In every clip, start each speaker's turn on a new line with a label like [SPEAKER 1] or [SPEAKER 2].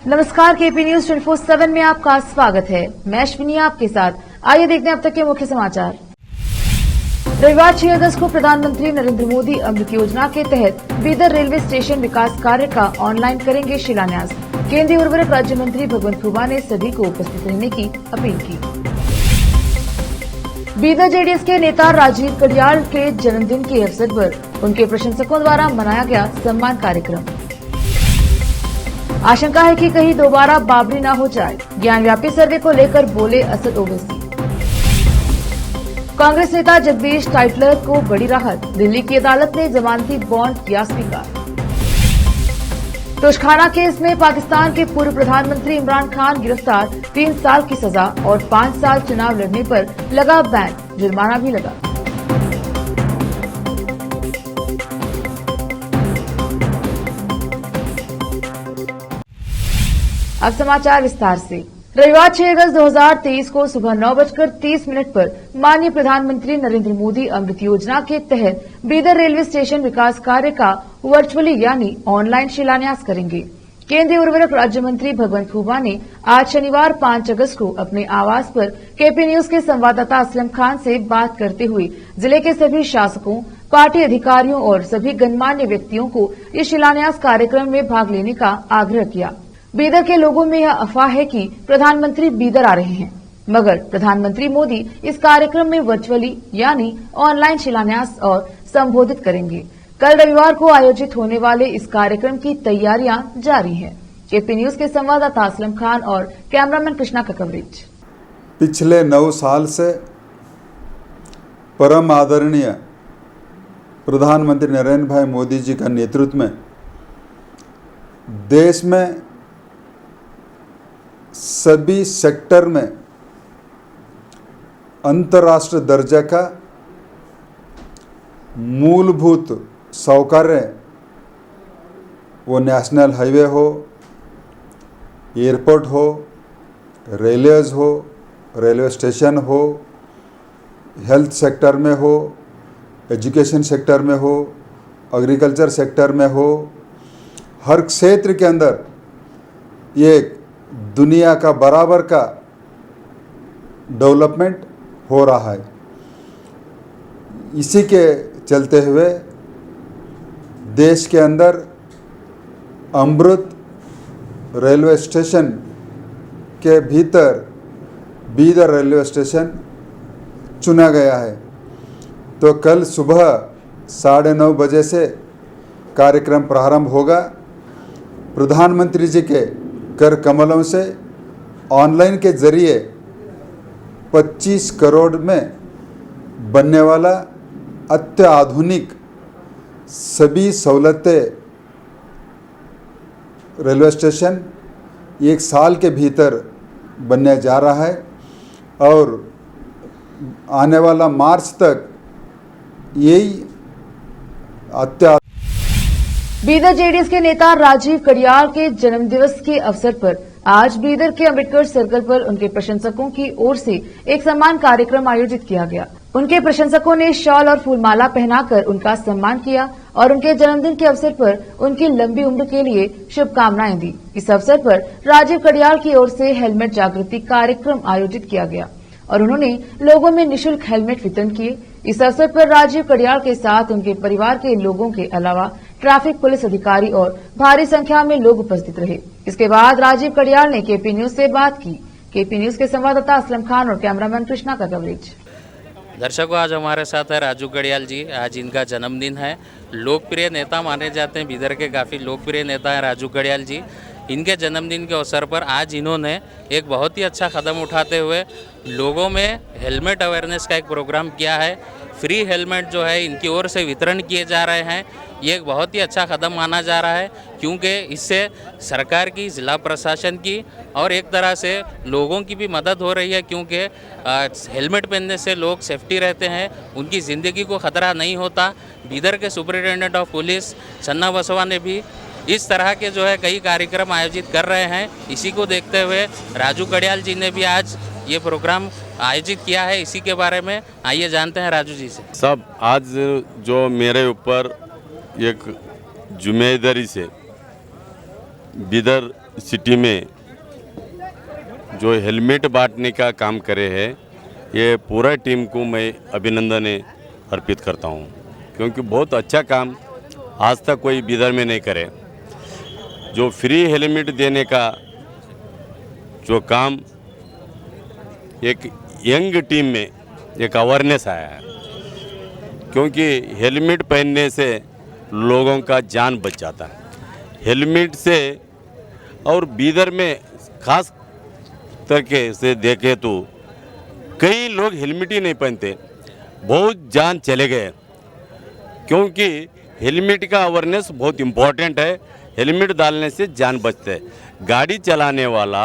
[SPEAKER 1] नमस्कार, KP news 24/7 में आपका स्वागत है। मैं अश्विनी आपके साथ। आइए देखते हैं अब तक के मुख्य समाचार। रविवार 6 अगस्त को प्रधानमंत्री नरेंद्र मोदी अमृत योजना के तहत बीदर रेलवे स्टेशन विकास कार्य का ऑनलाइन करेंगे शिलान्यास। केंद्रीय उर्वरक राज्य मंत्री भगवंत खुबा ने सभी को उपस्थित रहने की अपील की। बीदर जेडीएस के नेता राजीव कडियाल के जन्मदिन के अवसर पर उनके प्रशंसकों द्वारा मनाया गया सम्मान कार्यक्रम। आशंका है कि कहीं दोबारा बाबरी न हो जाए, ज्ञानव्यापी सर्वे को लेकर बोले असद ओवैसी। कांग्रेस नेता जगदीश टाइटलर को बड़ी राहत, दिल्ली की अदालत ने जमानती बॉन्ड किया स्वीकार। तोशखाना केस में पाकिस्तान के पूर्व प्रधानमंत्री इमरान खान गिरफ्तार, 3 साल की सजा और 5 साल चुनाव लड़ने पर लगा बैन, जुर्माना भी लगा। अब समाचार विस्तार से। रविवार 6 अगस्त 2023 को सुबह 9:30 पर माननीय प्रधानमंत्री नरेंद्र मोदी अमृत योजना के तहत बीदर रेलवे स्टेशन विकास कार्य का वर्चुअली यानी ऑनलाइन शिलान्यास करेंगे। केंद्रीय उर्वरक राज्य मंत्री भगवंत खुबा ने आज शनिवार 5 अगस्त को अपने आवास पर केपी न्यूज के संवाददाता असलम खान से बात करते हुए जिले के सभी शासकों, पार्टी अधिकारियों और सभी गणमान्य व्यक्तियों को इस शिलान्यास कार्यक्रम में भाग लेने का आग्रह किया। बीदर के लोगों में यह अफवाह है कि प्रधानमंत्री बीदर आ रहे हैं, मगर प्रधानमंत्री मोदी इस कार्यक्रम में वर्चुअली यानी ऑनलाइन शिलान्यास और संबोधित करेंगे। कल रविवार को आयोजित होने वाले इस कार्यक्रम की तैयारियां जारी हैं। केपी न्यूज के संवाददाता असलम खान और कैमरामैन कृष्णा का कवरेज।
[SPEAKER 2] पिछले 9 साल से परम आदरणीय प्रधानमंत्री नरेंद्र भाई मोदी जी का नेतृत्व में देश में सभी सेक्टर में अंतर्राष्ट्रीय दर्जा का मूलभूत सौकर्य, वो नेशनल हाईवे हो, एयरपोर्ट हो, रेलवेज हो, रेलवे स्टेशन हो, हेल्थ सेक्टर में हो, एजुकेशन सेक्टर में हो, एग्रीकल्चर सेक्टर में हो, हर क्षेत्र के अंदर ये दुनिया का बराबर का डेवलपमेंट हो रहा है। इसी के चलते हुए देश के अंदर अमृत रेलवे स्टेशन के भीतर बीदर रेलवे स्टेशन चुना गया है। तो कल सुबह 9:30 बजे से कार्यक्रम प्रारंभ होगा। प्रधानमंत्री जी के कर कमलों से ऑनलाइन के जरिए 25 करोड़ में बनने वाला अत्याधुनिक सभी सहूलतें रेलवे स्टेशन 1 साल के भीतर बनने जा रहा है और आने वाला मार्च तक यही
[SPEAKER 1] बीदर जेडीएस के नेता राजीव कडियाल के जन्मदिवस के अवसर पर आज बीदर के अंबेडकर सर्कल पर उनके प्रशंसकों की ओर से एक सम्मान कार्यक्रम आयोजित किया गया। उनके प्रशंसकों ने शॉल और फूलमाला पहनाकर उनका सम्मान किया और उनके जन्मदिन के अवसर पर उनकी लंबी उम्र के लिए शुभकामनाएं दी। इस अवसर पर राजीव कडियाल की ओर से हेलमेट जागृति कार्यक्रम आयोजित किया गया और उन्होंने लोगों में निःशुल्क हेलमेट वितरण किए। इस अवसर पर राजीव कडियाल के साथ उनके परिवार के लोगों के अलावा ट्रैफिक पुलिस अधिकारी और भारी संख्या में लोग उपस्थित रहे। इसके बाद राजीव कडियाल ने केपी न्यूज से बात की। केपी न्यूज के संवाददाता असलम खान और कैमरामैन कृष्णा का कवरेज।
[SPEAKER 3] दर्शकों, आज हमारे साथ है राजू कडियाल जी। आज इनका जन्मदिन है। लोकप्रिय नेता माने जाते हैं, बीदर के काफ़ी लोकप्रिय नेता है राजू कडियाल जी। इनके जन्मदिन के अवसर पर आज इन्होंने एक बहुत ही अच्छा कदम उठाते हुए लोगों में हेलमेट अवेयरनेस का एक प्रोग्राम किया है। फ्री हेलमेट जो है इनकी ओर से वितरण किए जा रहे हैं। ये एक बहुत ही अच्छा कदम माना जा रहा है क्योंकि इससे सरकार की, जिला प्रशासन की और एक तरह से लोगों की भी मदद हो रही है क्योंकि हेलमेट पहनने से लोग सेफ्टी रहते हैं, उनकी ज़िंदगी को खतरा नहीं होता। बीदर के सुपरिटेंडेंट ऑफ पुलिस छन्ना बसवा ने भी इस तरह के जो है कई कार्यक्रम आयोजित कर रहे हैं। इसी को देखते हुए राजू कडियाल जी ने भी आज ये प्रोग्राम आयोजित किया है। इसी के बारे में आइए जानते हैं राजू जी से।
[SPEAKER 4] सब आज जो मेरे ऊपर एक जिम्मेदारी से बिदर सिटी में जो हेलमेट बांटने का काम करे है, ये पूरा टीम को मैं अभिनंदन अर्पित करता हूँ, क्योंकि बहुत अच्छा काम आज तक कोई बिदर में नहीं करे। जो फ्री हेलमेट देने का जो काम एक यंग टीम में एक अवेयरनेस आया है, क्योंकि हेलमेट पहनने से लोगों का जान बच जाता है। हेलमेट से और बिदर में खास तरीके से देखे तो कई लोग हेलमेट ही नहीं पहनते, बहुत जान चले गए, क्योंकि हेलमेट का अवेयरनेस बहुत इम्पोर्टेंट है। हेलमेट डालने से जान बचते है। गाड़ी चलाने वाला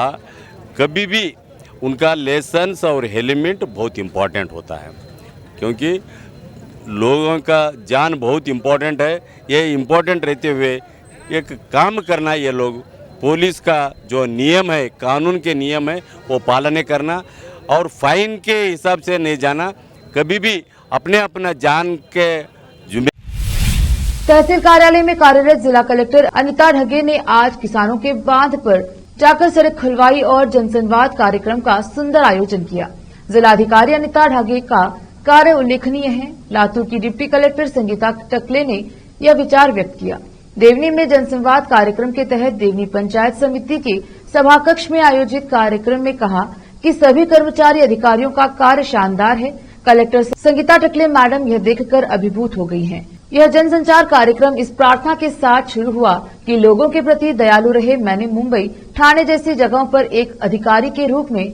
[SPEAKER 4] कभी भी उनका लाइसेंस और हेलमेट बहुत इम्पोर्टेंट होता है, क्योंकि लोगों का जान बहुत इम्पोर्टेंट है। ये इम्पोर्टेंट रहते हुए एक काम करना, ये लोग पुलिस का जो नियम है, कानून के नियम है, वो पालन करना और फाइन के हिसाब से नहीं जाना। कभी भी अपना जान के जिम्मे
[SPEAKER 1] तहसील कार्यालय में कार्यरत जिला कलेक्टर अनिता ढगे ने आज किसानों के बांध पर जाकर सड़क खुलवाई और जनसंवाद कार्यक्रम का सुंदर आयोजन किया। जिलाधिकारी अनिता ढगे का कार्य उल्लेखनीय है। लातूर की डिप्टी कलेक्टर संगीता टकले ने यह विचार व्यक्त किया। देवनी में जनसंवाद कार्यक्रम के तहत देवनी पंचायत समिति के सभाकक्ष में आयोजित कार्यक्रम में कहा कि सभी कर्मचारी अधिकारियों का कार्य शानदार है। कलेक्टर संगीता टकले मैडम यह देखकर अभिभूत हो गई हैं। यह जनसंचार कार्यक्रम इस प्रार्थना के साथ शुरू हुआ कि लोगों के प्रति दयालु रहे। मैंने मुंबई, ठाणे जैसी जगहों पर एक अधिकारी के रूप में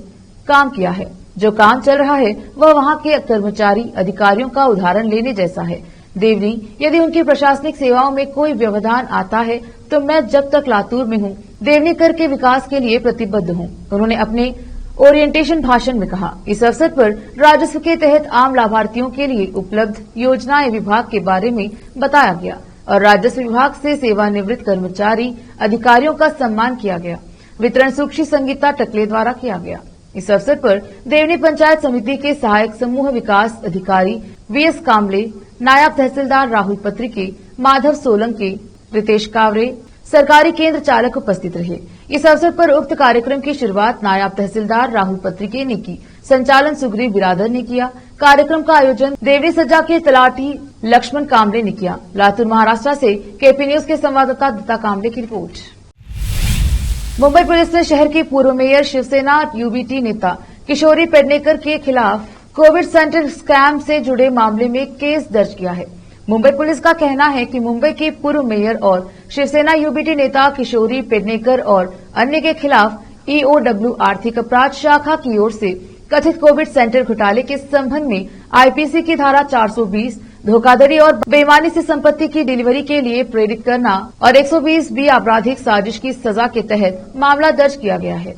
[SPEAKER 1] काम किया है। जो काम चल रहा है वह वहां के कर्मचारी अधिकारियों का उदाहरण लेने जैसा है। देवनी, यदि उनकी प्रशासनिक सेवाओं में कोई व्यवधान आता है तो मैं जब तक लातूर में हूं, देवनी कर के विकास के लिए प्रतिबद्ध हूं। उन्होंने अपने ओरिएंटेशन भाषण में कहा। इस अवसर पर राजस्व के तहत आम लाभार्थियों के लिए उपलब्ध योजनाएं विभाग के बारे में बताया गया और राजस्व विभाग से सेवानिवृत्त कर्मचारी अधिकारियों का सम्मान किया गया। वितरण सूक्षी संगीता टकले द्वारा किया गया। इस अवसर पर देवनी पंचायत समिति के सहायक समूह विकास अधिकारी वीएस कामले, नायब तहसीलदार राहुल पत्रिके, माधव सोलंके, रितेश कावरे, सरकारी केंद्र चालक उपस्थित रहे। इस अवसर पर उक्त कार्यक्रम की शुरुआत नायब तहसीलदार राहुल पत्रिके ने की। संचालन सुग्रीव बिरादर ने किया। कार्यक्रम का आयोजन देवनी सज्जा के तलाटी लक्ष्मण कामले ने किया। लातूर महाराष्ट्र से केपी न्यूज के संवाददाता दत्ता कामले की रिपोर्ट। मुंबई पुलिस ने शहर की पूर्व मेयर शिवसेना यूबीटी नेता किशोरी पेडनेकर के खिलाफ कोविड सेंटर स्कैम से जुड़े मामले में केस दर्ज किया है। मुंबई पुलिस का कहना है कि मुंबई के पूर्व मेयर और शिवसेना यूबीटी नेता किशोरी पेडनेकर और अन्य के खिलाफ ईओडब्ल्यू आर्थिक अपराध शाखा की ओर से कथित कोविड सेंटर घोटाले के संबंध में आईपीसी की धारा 420 धोखाधड़ी और बेईमानी से संपत्ति की डिलीवरी के लिए प्रेरित करना और 120 बी आपराधिक साजिश की सजा के तहत मामला दर्ज किया गया है।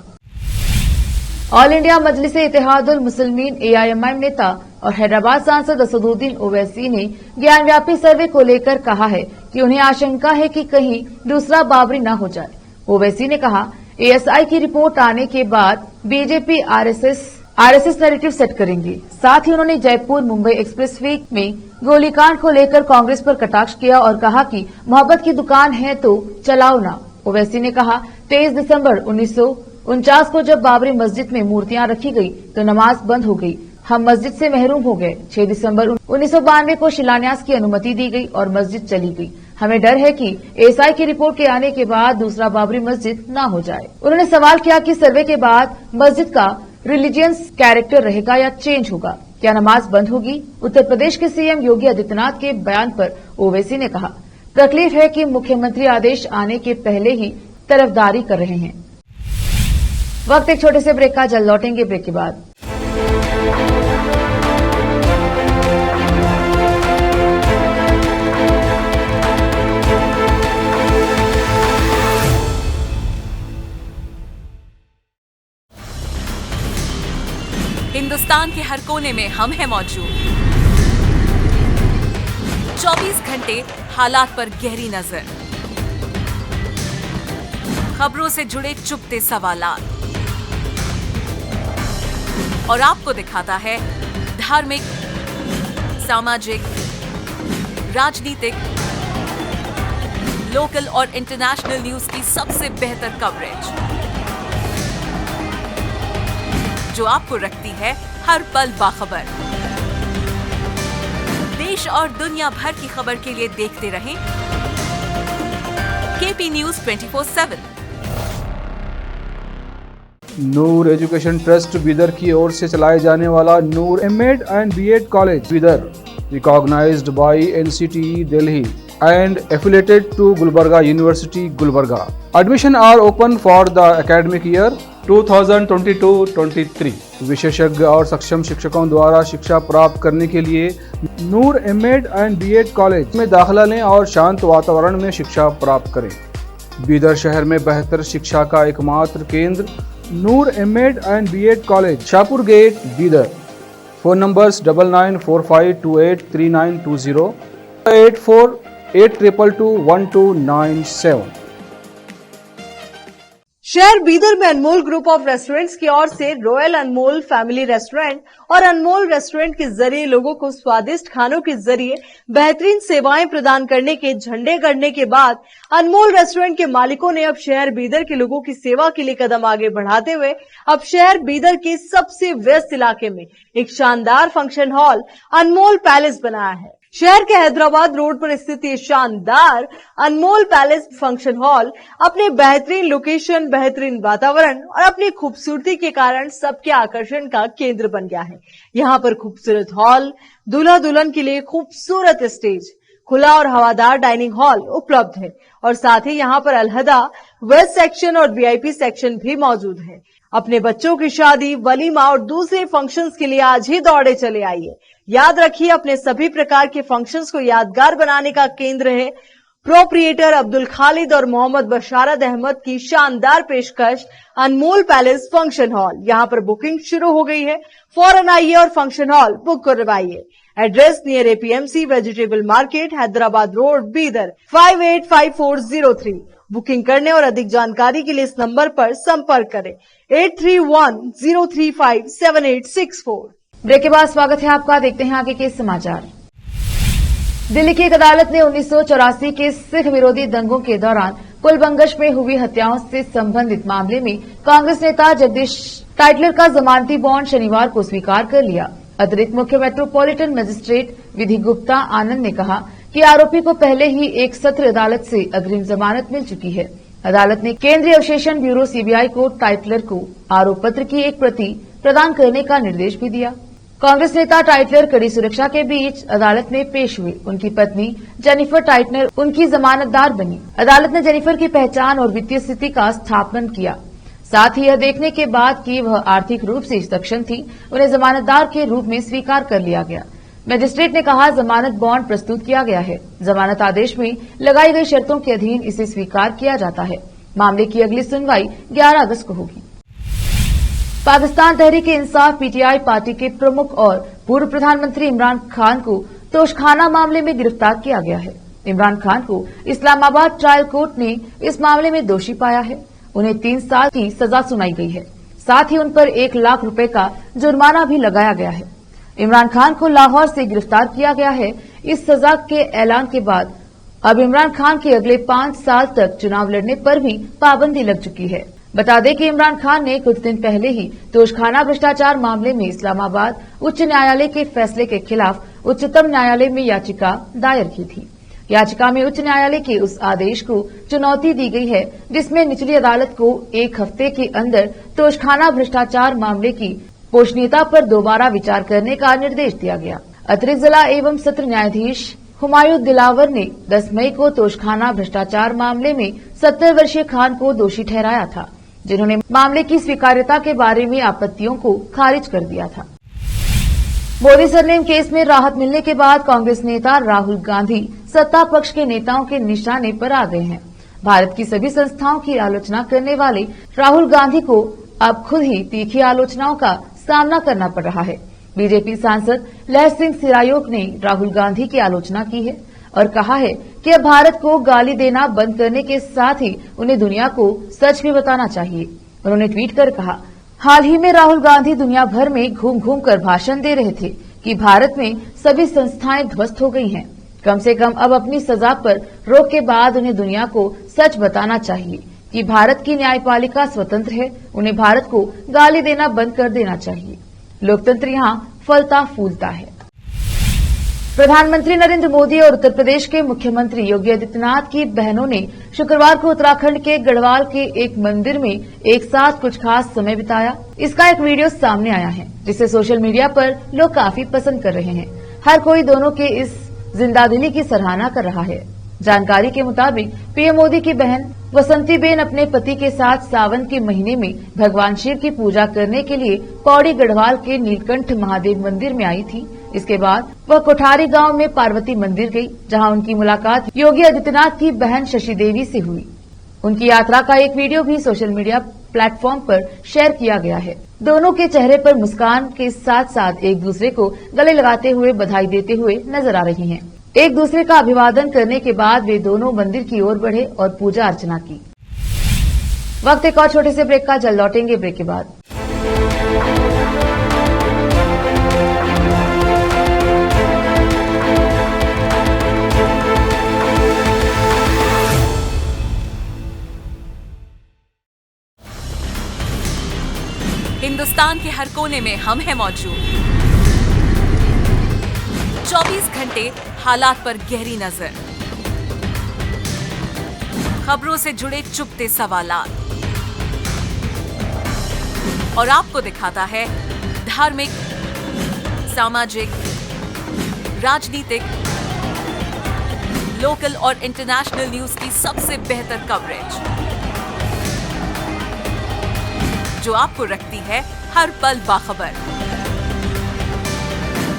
[SPEAKER 1] ऑल इंडिया मजलिस-ए-इत्तेहादुल मुस्लिमीन एआईएमआईएम नेता और हैदराबाद सांसद असदुद्दीन ओवैसी ने ज्ञानव्यापी सर्वे को लेकर कहा है कि उन्हें आशंका है कि कहीं दूसरा बाबरी न हो जाए। ओवैसी ने कहा, एएसआई की रिपोर्ट आने के बाद बीजेपी आरएसएस नैरेटिव सेट करेंगे। साथ ही उन्होंने जयपुर मुंबई एक्सप्रेसवे में गोलीकांड को लेकर कांग्रेस पर कटाक्ष किया और कहा कि मोहब्बत की दुकान है तो चलाओ ना। ओवैसी ने कहा, 23 दिसंबर 1949 को जब बाबरी मस्जिद में मूर्तियां रखी गई तो नमाज बंद हो गई। हम मस्जिद से महरूम हो गए। 6 दिसंबर 1992 को शिलान्यास की अनुमति दी गई और मस्जिद चली गई। हमें डर है कि एएसआई की रिपोर्ट के आने के बाद दूसरा बाबरी मस्जिद न हो जाए। उन्होंने सवाल किया कि सर्वे के बाद मस्जिद का रिलीजियस कैरेक्टर रहेगा या चेंज होगा, क्या नमाज बंद होगी? उत्तर प्रदेश के सीएम योगी आदित्यनाथ के बयान पर ओवैसी ने कहा, तकलीफ है कि मुख्यमंत्री आदेश आने के पहले ही तरफदारी कर रहे हैं। वक्त एक छोटे से ब्रेक का, जल्द लौटेंगे ब्रेक के बाद।
[SPEAKER 5] हिंदुस्तान के हर कोने में हम हैं मौजूद। 24 घंटे हालात पर गहरी नजर, खबरों से जुड़े चुपते सवालात और आपको दिखाता है धार्मिक, सामाजिक, राजनीतिक, लोकल और इंटरनेशनल न्यूज की सबसे बेहतर कवरेज, जो आपको रखती है हर पल बाखबर। देश और दुनिया भर की खबर के लिए देखते रहें KP news 24/7।
[SPEAKER 6] Noor education trust Bidar की ओर से चलाए जाने वाला Noor MEd and BEd college Bidar, recognised by NCTE Delhi and affiliated to Gulbarga University, Gulbarga. Admission are open for the academic year 2022-23. विशेषज्ञ और सक्षम शिक्षकों द्वारा शिक्षा प्राप्त करने के लिए नूर एमएड एंड बीएड कॉलेज में दाखिला लें और शांत वातावरण में शिक्षा प्राप्त करें। बीदर शहर में बेहतर शिक्षा का एकमात्र केंद्र Noor MEd and BEd college, Shahpur gate, Bidar. Phone numbers 9945283920, 8482221297।
[SPEAKER 7] शहर बीदर में अनमोल ग्रुप ऑफ रेस्टोरेंट्स की ओर से रॉयल अनमोल फैमिली रेस्टोरेंट और अनमोल रेस्टोरेंट के जरिए लोगों को स्वादिष्ट खानों के जरिए बेहतरीन सेवाएं प्रदान करने के झंडे गड़ने के बाद अनमोल रेस्टोरेंट के मालिकों ने अब शहर बीदर के लोगों की सेवा के लिए कदम आगे बढ़ाते हुए अब शहर बीदर के सबसे व्यस्त इलाके में एक शानदार फंक्शन हॉल अनमोल पैलेस बनाया है। शहर के हैदराबाद रोड पर स्थित ये शानदार अनमोल पैलेस फंक्शन हॉल अपने बेहतरीन लोकेशन, बेहतरीन वातावरण और अपनी खूबसूरती के कारण सबके आकर्षण का केंद्र बन गया है। यहाँ पर खूबसूरत हॉल, दूल्हा दुल्हन के लिए खूबसूरत स्टेज, खुला और हवादार डाइनिंग हॉल उपलब्ध है और साथ ही यहाँ पर अलहदा वेस्ट सेक्शन और वीआईपी सेक्शन भी मौजूद है। अपने बच्चों की शादी, वलीमा और दूसरे फंक्शंस के लिए आज ही दौड़े चले आइए। याद रखिए, अपने सभी प्रकार के फंक्शंस को यादगार बनाने का केंद्र है प्रोप्रिएटर अब्दुल खालिद और मोहम्मद बशारत अहमद की शानदार पेशकश अनमोल पैलेस फंक्शन हॉल। यहाँ पर बुकिंग शुरू हो गई है, फौरन आइए और फंक्शन हॉल बुक करवाइए। Address near APMC vegetable market, Hyderabad road, Bidar 585403। Booking करने और अधिक जानकारी के लिए इस नंबर पर संपर्क करें 8310357864।
[SPEAKER 1] ब्रेक के बाद स्वागत है आपका। देखते हैं आगे के समाचार। दिल्ली की एक अदालत ने 1984 के सिख विरोधी दंगों के दौरान पुलबंगश में हुई हत्याओं से संबंधित मामले में कांग्रेस नेता जगदीश टाइटलर का जमानती बॉन्ड शनिवार को स्वीकार कर लिया। अतिरिक्त मुख्य मेट्रोपॉलिटन मजिस्ट्रेट विधि गुप्ता आनंद ने कहा कि आरोपी को पहले ही एक सत्र अदालत से अग्रिम जमानत मिल चुकी है। अदालत ने केंद्रीय अवशेषण ब्यूरो सीबीआई को टाइटलर को आरोप पत्र की एक प्रति प्रदान करने का निर्देश भी दिया। कांग्रेस नेता टाइटलर कड़ी सुरक्षा के बीच अदालत में पेश हुए। उनकी पत्नी जेनिफर टाइटलर उनकी जमानतदार बनी। अदालत ने जेनिफर की पहचान और वित्तीय स्थिति का स्थापन किया। साथ ही यह देखने के बाद कि वह आर्थिक रूप से सक्षम थी, उन्हें जमानतदार के रूप में स्वीकार कर लिया गया। मजिस्ट्रेट ने कहा, जमानत बॉन्ड प्रस्तुत किया गया है। जमानत आदेश में लगाई गई शर्तों के अधीन इसे स्वीकार किया जाता है। मामले की अगली सुनवाई 11 अगस्त को होगी। पाकिस्तान तहरीक इंसाफ पीटीआई पार्टी के प्रमुख और पूर्व प्रधानमंत्री इमरान खान को तोशखाना मामले में गिरफ्तार किया गया है। इमरान खान को इस्लामाबाद ट्रायल कोर्ट ने इस मामले में दोषी पाया है। उन्हें 3 साल की सजा सुनाई गई है। साथ ही उन पर 1 लाख रुपए का जुर्माना भी लगाया गया है। इमरान खान को लाहौर से गिरफ्तार किया गया है। इस सजा के ऐलान के बाद अब इमरान खान के अगले 5 साल तक चुनाव लड़ने पर भी पाबंदी लग चुकी है। बता दें कि इमरान खान ने कुछ दिन पहले ही तोशखाना भ्रष्टाचार मामले में इस्लामाबाद उच्च न्यायालय के फैसले के खिलाफ उच्चतम न्यायालय में याचिका दायर की थी। याचिका में उच्च न्यायालय के उस आदेश को चुनौती दी गई है जिसमें निचली अदालत को 1 हफ्ते के अंदर तोशखाना भ्रष्टाचार मामले की पोषणीयता पर दोबारा विचार करने का निर्देश दिया गया। अतिरिक्त जिला एवं सत्र न्यायाधीश हुमायूं दिलावर ने 10 मई को तोशखाना भ्रष्टाचार मामले में 70 वर्षीय खान को दोषी ठहराया था, जिन्होंने मामले की स्वीकार्यता के बारे में आपत्तियों को खारिज कर दिया था। मोदी सरनेम केस में राहत मिलने के बाद कांग्रेस नेता राहुल गांधी सत्ता पक्ष के नेताओं के निशाने पर आ गए हैं। भारत की सभी संस्थाओं की आलोचना करने वाले राहुल गांधी को अब खुद ही तीखी आलोचनाओं का सामना करना पड़ रहा है। बीजेपी सांसद लहर सिंह सिरायोक ने राहुल गांधी की आलोचना की है और कहा है कि अब भारत को गाली देना बंद करने के साथ ही उन्हें दुनिया को सच भी बताना चाहिए। उन्होंने ट्वीट कर कहा, हाल ही में राहुल गांधी दुनिया भर में घूम घूम कर भाषण दे रहे थे कि भारत में सभी संस्थाएं ध्वस्त हो गई हैं। कम से कम अब अपनी सजा पर रोक के बाद उन्हें दुनिया को सच बताना चाहिए कि भारत की न्यायपालिका स्वतंत्र है। उन्हें भारत को गाली देना बंद कर देना चाहिए। लोकतंत्र यहाँ फलता फूलता है। प्रधानमंत्री नरेंद्र मोदी और उत्तर प्रदेश के मुख्यमंत्री योगी आदित्यनाथ की बहनों ने शुक्रवार को उत्तराखंड के गढ़वाल के एक मंदिर में एक साथ कुछ खास समय बिताया। इसका एक वीडियो सामने आया है जिसे सोशल मीडिया पर लोग काफी पसंद कर रहे हैं। हर कोई दोनों के इस जिंदादिली की सराहना कर रहा है। जानकारी के मुताबिक पीएम मोदी की बहन वसंतीबेन अपने पति के साथ सावन के महीने में भगवान शिव की पूजा करने के लिए पौड़ी गढ़वाल के नीलकंठ महादेव मंदिर में आई थी। इसके बाद वह कोठारी गांव में पार्वती मंदिर गई, जहां उनकी मुलाकात योगी आदित्यनाथ की बहन शशि देवी से हुई। उनकी यात्रा का एक वीडियो भी सोशल मीडिया प्लेटफॉर्म पर शेयर किया गया है। दोनों के चेहरे पर मुस्कान के साथ साथ एक दूसरे को गले लगाते हुए बधाई देते हुए नजर आ रही हैं। एक दूसरे का अभिवादन करने के बाद वे दोनों मंदिर की ओर बढ़े और पूजा अर्चना की। वक्त एक और छोटे से ब्रेक का, जल्द लौटेंगे ब्रेक के बाद।
[SPEAKER 5] हिंदुस्तान के हर कोने में हम हैं मौजूद। 24 घंटे हालात पर गहरी नजर, खबरों से जुड़े चुपते सवालात और आपको दिखाता है धार्मिक, सामाजिक, राजनीतिक, लोकल और इंटरनेशनल न्यूज की सबसे बेहतर कवरेज जो आपको रखती है हर पल बाखबर।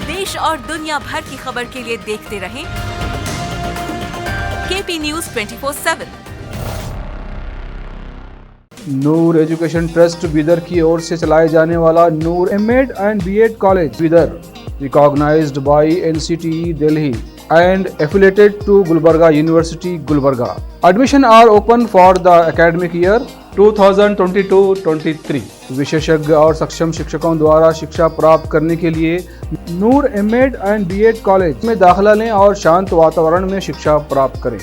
[SPEAKER 5] देश और दुनिया भर की खबर के लिए देखते रहें KP news 24/7।
[SPEAKER 6] Noor education trust Bidar की ओर से चलाए जाने वाला Noor MEd and BEd college Bidar, recognised by NCTE Delhi and affiliated to Gulbarga University, Gulbarga. Admission are open for the academic year 2022-23. विशेषज्ञ और सक्षम शिक्षकों द्वारा शिक्षा प्राप्त करने के लिए नूर एमएड एंड बीएड कॉलेज में दाखिला लें और शांत वातावरण में शिक्षा प्राप्त करें।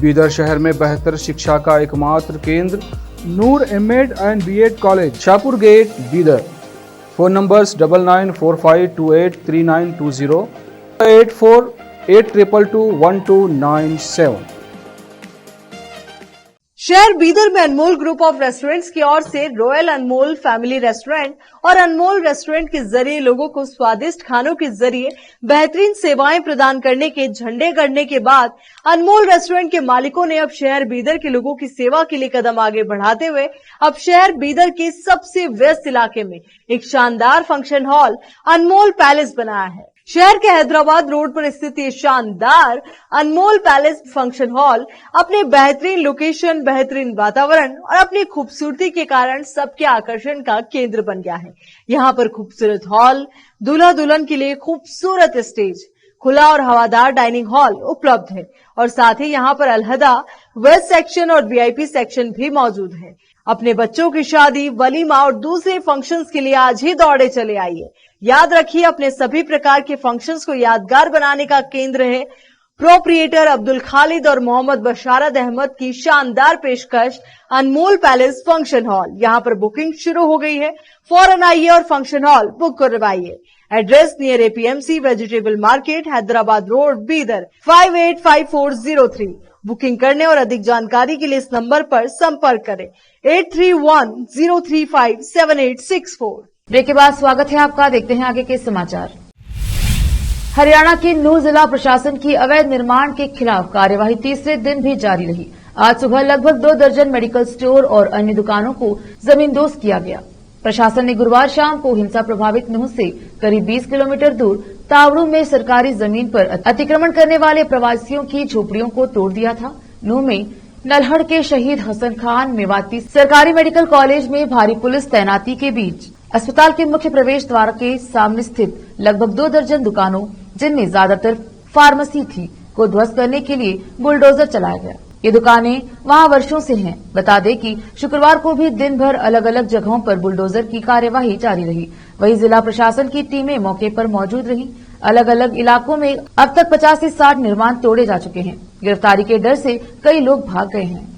[SPEAKER 6] बीदर शहर में बेहतर शिक्षा का एकमात्र केंद्र Noor MEd and BEd college, Shahpur gate, Bidar. Phone numbers 9945283920 8482221297।
[SPEAKER 7] शहर बीदर में अनमोल ग्रुप ऑफ रेस्टोरेंट्स की ओर से रॉयल अनमोल फैमिली रेस्टोरेंट और अनमोल रेस्टोरेंट के जरिए लोगों को स्वादिष्ट खानों के जरिए बेहतरीन सेवाएं प्रदान करने के झंडे गड़ने के बाद अनमोल रेस्टोरेंट के मालिकों ने अब शहर बीदर के लोगों की सेवा के लिए कदम आगे बढ़ाते हुए अब शहर बीदर के सबसे व्यस्त इलाके में एक शानदार फंक्शन हॉल अनमोल पैलेस बनाया है। शहर के हैदराबाद रोड पर स्थित ये शानदार अनमोल पैलेस फंक्शन हॉल अपने बेहतरीन लोकेशन, बेहतरीन वातावरण और अपनी खूबसूरती के कारण सबके आकर्षण का केंद्र बन गया है। यहाँ पर खूबसूरत हॉल, दूल्हा दुल्हन के लिए खूबसूरत स्टेज, खुला और हवादार डाइनिंग हॉल उपलब्ध है और साथ ही यहाँ पर अलहदा वेस्ट सेक्शन और वीआईपी सेक्शन भी मौजूद है। अपने बच्चों की शादी, वलीमा और दूसरे फंक्शंस के लिए आज ही दौड़े चले आइए। याद रखिए, अपने सभी प्रकार के फंक्शंस को यादगार बनाने का केंद्र है प्रोप्रिएटर अब्दुल खालिद और मोहम्मद बशारत अहमद की शानदार पेशकश अनमोल पैलेस फंक्शन हॉल। यहाँ पर बुकिंग शुरू हो गई है, फौरन आइए और फंक्शन हॉल बुक करवाइए। Address near APMC vegetable market, Hyderabad road, Bidar 585403। Booking करने और अधिक जानकारी के लिए इस नंबर पर संपर्क करें 8310357864।
[SPEAKER 1] ब्रेक के बाद स्वागत है आपका। देखते हैं आगे के समाचार। हरियाणा की नूंह जिला प्रशासन की अवैध निर्माण के खिलाफ कार्यवाही तीसरे दिन भी जारी रही। आज सुबह लगभग 2 दर्जन मेडिकल स्टोर और अन्य दुकानों को जमींदोज किया गया। प्रशासन ने गुरुवार शाम को हिंसा प्रभावित नूंह से करीब 20 किलोमीटर दूर तावड़ू में सरकारी जमीन पर अतिक्रमण करने वाले प्रवासियों की झोपड़ियों को तोड़ दिया था। नूंह में नल्हड़ के शहीद हसन खान मेवाती सरकारी मेडिकल कॉलेज में भारी पुलिस तैनाती के बीच अस्पताल के मुख्य प्रवेश द्वार के सामने स्थित लगभग 2 दर्जन दुकानों, जिनमें ज्यादातर फार्मेसी थी, को ध्वस्त करने के लिए बुलडोजर चलाया गया। ये दुकानें वहां वर्षों से हैं। बता दें कि शुक्रवार को भी दिन भर अलग अलग जगहों पर बुलडोजर की कार्यवाही जारी रही। वहीं जिला प्रशासन की टीमें मौके पर मौजूद रही। अलग अलग इलाकों में अब तक 50 से 60 निर्माण तोड़े जा चुके हैं। गिरफ्तारी के डर से कई लोग भाग गए हैं।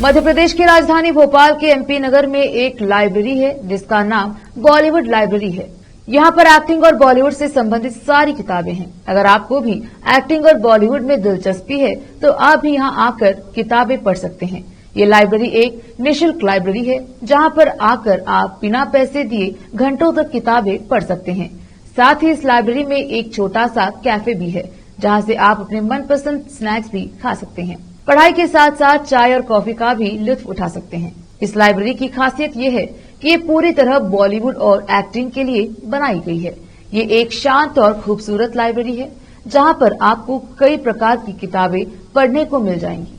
[SPEAKER 1] मध्य प्रदेश की राजधानी भोपाल के एमपी नगर में एक लाइब्रेरी है जिसका नाम बॉलीवुड लाइब्रेरी है। यहाँ पर एक्टिंग और बॉलीवुड से संबंधित सारी किताबें हैं। अगर आपको भी एक्टिंग और बॉलीवुड में दिलचस्पी है तो आप भी यहाँ आकर किताबें पढ़ सकते हैं। ये लाइब्रेरी एक निःशुल्क लाइब्रेरी है जहाँ पर आकर आप बिना पैसे दिए घंटों तक किताबें पढ़ सकते हैं। साथ ही इस लाइब्रेरी में एक छोटा सा कैफे भी है जहाँ से आप अपने मनपसंद स्नैक्स भी खा सकते हैं। पढ़ाई के साथ साथ चाय और कॉफी का भी लुत्फ उठा सकते हैं। इस लाइब्रेरी की खासियत ये है कि ये पूरी तरह बॉलीवुड और एक्टिंग के लिए बनाई गई है। ये एक शांत और खूबसूरत लाइब्रेरी है जहाँ पर आपको कई प्रकार की किताबें पढ़ने को मिल जाएंगी।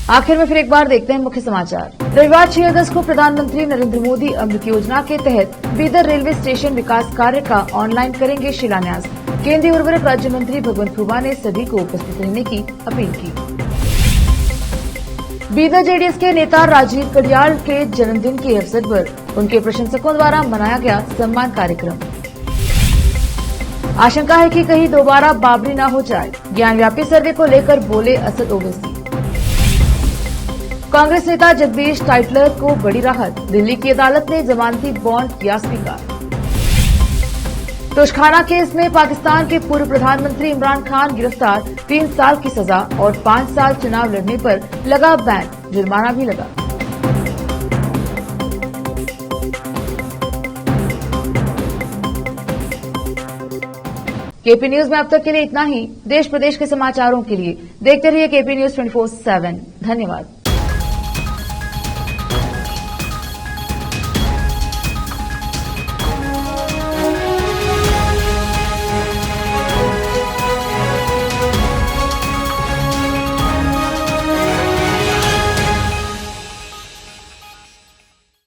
[SPEAKER 1] आखिर में फिर एक बार देखते हैं मुख्य समाचार। रविवार 6 अगस्त को प्रधानमंत्री नरेंद्र मोदी अमृत योजना के तहत बीदर रेलवे स्टेशन विकास कार्य का ऑनलाइन करेंगे शिलान्यास। केंद्रीय उर्वरक राज्य मंत्री भगवंत खुबा ने सभी को उपस्थित रहने की अपील की। बीदर जेडीएस के नेता राजीव कडियाल के जन्मदिन के अवसर पर उनके प्रशंसकों द्वारा मनाया गया सम्मान कार्यक्रम। आशंका है कि कहीं दोबारा बाबरी न हो जाए, ज्ञानव्यापी सर्वे को लेकर बोले असद ओवैसी। कांग्रेस नेता जगदीश टाइटलर को बड़ी राहत, दिल्ली की अदालत ने जमानती बॉन्ड किया स्वीकार। तोशखाना केस में पाकिस्तान के पूर्व प्रधानमंत्री इमरान खान गिरफ्तार, 3 साल की सजा और 5 साल चुनाव लड़ने पर लगा बैन, जुर्माना भी लगा। केपी न्यूज में अब तक के लिए इतना ही। देश प्रदेश के समाचारों के लिए देखते रहिए केपी न्यूज 24/7। धन्यवाद।